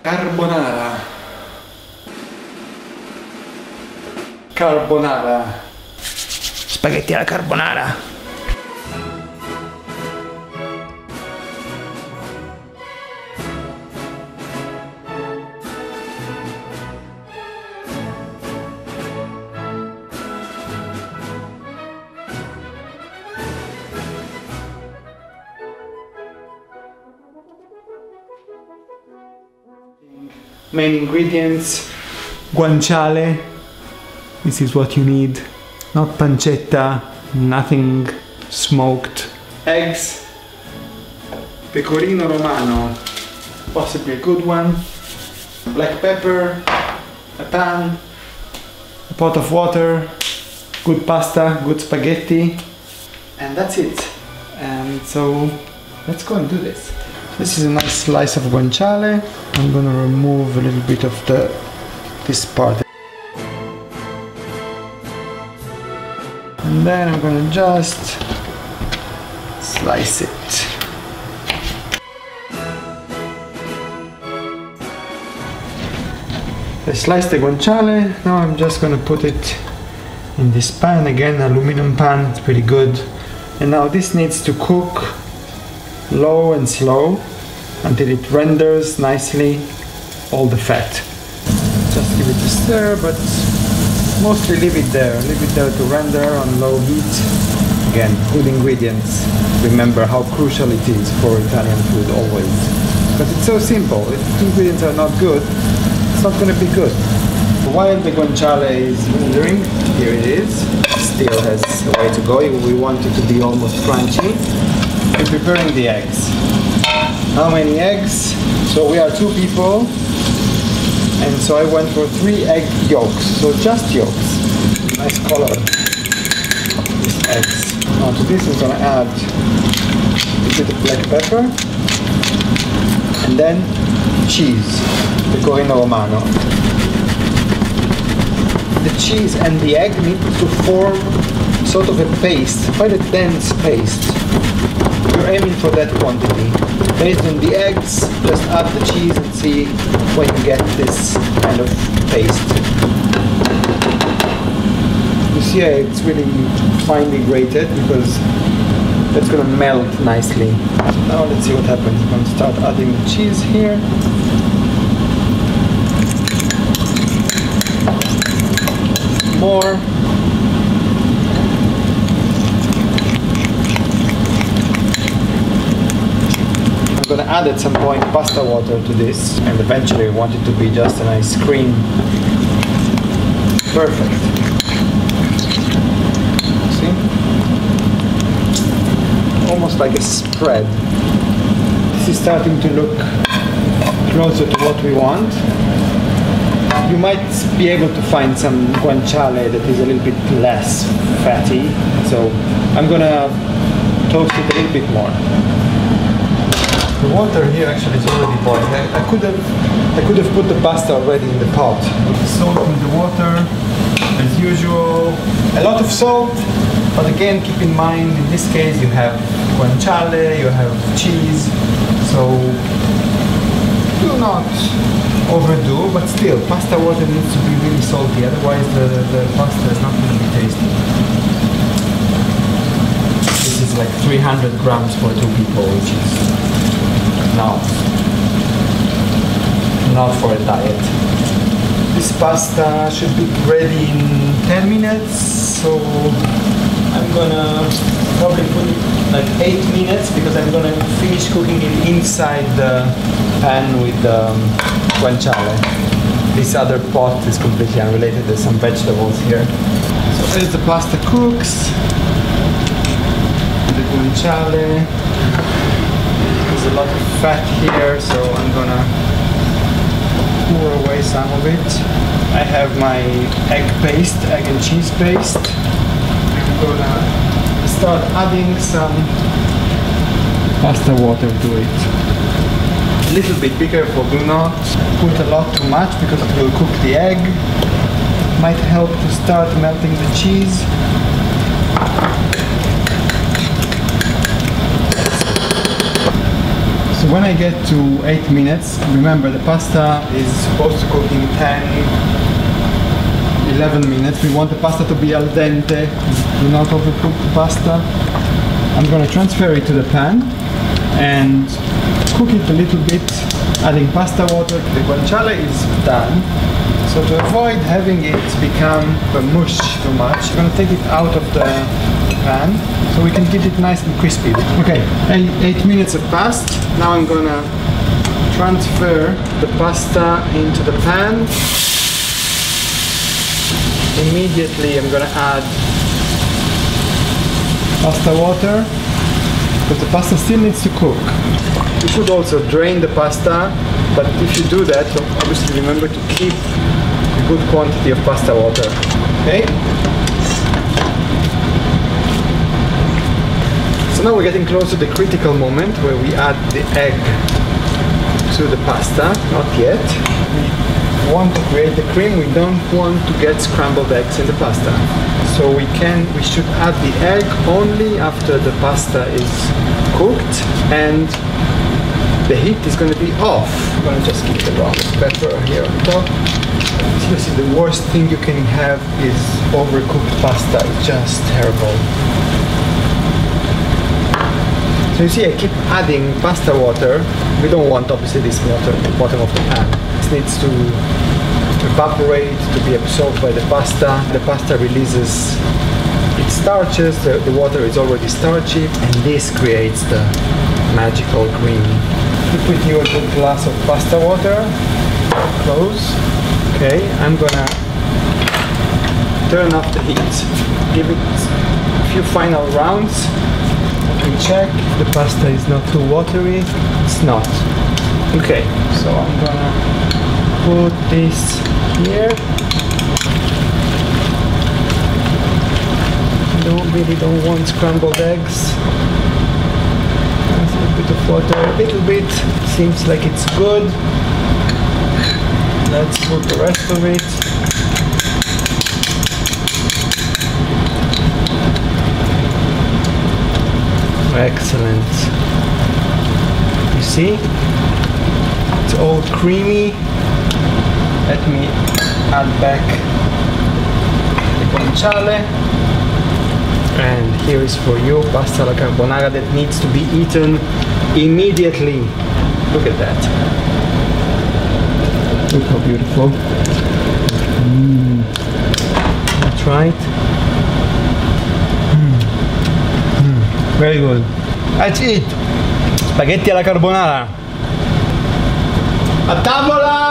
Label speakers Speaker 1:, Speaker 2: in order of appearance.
Speaker 1: Carbonara. Carbonara.
Speaker 2: Spaghetti alla carbonara.
Speaker 1: Main ingredients: guanciale, this is what you need, not pancetta, nothing smoked. Eggs, Pecorino Romano, possibly a good one, black pepper, a pan, a pot of water, good pasta, good spaghetti, and that's it. And so let's go and do this. This is a nice slice of guanciale. I'm gonna remove a little bit of this part. And then I'm gonna just slice it. I sliced the guanciale. Now I'm just gonna put it in this pan. Again, aluminum pan, it's pretty good. And now this needs to cook low and slow until it renders nicely all the fat. Just give it a stir, but mostly leave it there to render on low heat. Again, good ingredients. Remember how crucial it is for Italian food always. But it's so simple. If the ingredients are not good, it's not going to be good. While the guanciale is rendering, here it is. Still has a way to go. We want it to be almost crunchy. I'm preparing the eggs. How many eggs? So we are 2 people, and so I went for 3 egg yolks. So just yolks. Nice color. These eggs. Now to this I'm gonna add a bit of black pepper, and then cheese, Pecorino Romano. The cheese and the egg need to form sort of a paste, quite a dense paste. You're aiming for that quantity. Based on the eggs, just add the cheese and see when you get this kind of paste. You see it's really finely grated because that's going to melt nicely. Now let's see what happens. I'm going to start adding the cheese here. More. I'm going to add at some point pasta water to this, and eventually I want it to be just a nice cream. Perfect. See? Almost like a spread. This is starting to look closer to what we want. You might be able to find some guanciale that is a little bit less fatty, so I'm going to toast it a little bit more. The water here actually is already boiling. I could have put the pasta already in the pot. Salt in the water, as usual. A lot of salt, but again keep in mind in this case you have guanciale, you have cheese, so do not overdo, but still pasta water needs to be really salty, otherwise the pasta is not going to be tasty. This is like 300 grams for 2 people, which is not for a diet. This pasta should be ready in 10 minutes, so I'm gonna probably put it like 8 minutes because I'm gonna finish cooking it inside the pan with the guanciale. This other pot is completely unrelated, there's some vegetables here. So as the pasta cooks, the guanciale, there's a lot of fat here, so I'm gonna pour away some of it. I have my egg paste, egg and cheese paste. I'm gonna start adding some pasta water to it. A little bit, be careful, do not put a lot too much because it will cook the egg. It might help to start melting the cheese. So when I get to 8 minutes, remember the pasta is supposed to cook in 10-11 minutes. We want the pasta to be al dente, do not overcook the pasta. I'm going to transfer it to the pan and cook it a little bit, adding pasta water. The guanciale is done, so to avoid having it become a mush too much, I'm going to take it out of the pan so we can get it nice and crispy. Okay, 8 minutes have passed. Now I'm going to transfer the pasta into the pan. Immediately I'm going to add pasta water, because the pasta still needs to cook. You should also drain the pasta, but if you do that, obviously remember to keep a good quantity of pasta water. Okay? So now we're getting close to the critical moment where we add the egg to the pasta. Not yet. We want to create the cream, we don't want to get scrambled eggs in the pasta. So we should add the egg only after the pasta is cooked and the heat is going to be off. I'm going to just keep the raw pepper here on top. Seriously, the worst thing you can have is overcooked pasta. It's just terrible. So you see, I keep adding pasta water. We don't want obviously this water at the bottom of the pan. This needs to evaporate, to be absorbed by the pasta. The pasta releases its starches, the water is already starchy, and this creates the magical cream. Put with you a good glass of pasta water, close. Okay, I'm gonna turn off the heat, give it a few final rounds, and check if the pasta is not too watery. It's not. Okay, so I'm gonna put this here. Really don't want scrambled eggs. A little bit of water, a little bit. Seems like it's good. Let's put the rest of it. Excellent. You see? It's all creamy. Let me add back the guanciale. And here is for you pasta alla carbonara that needs to be eaten immediately. Look at that. Look how beautiful. That's right. Very good.
Speaker 2: That's it. Spaghetti alla carbonara.
Speaker 1: A tavola!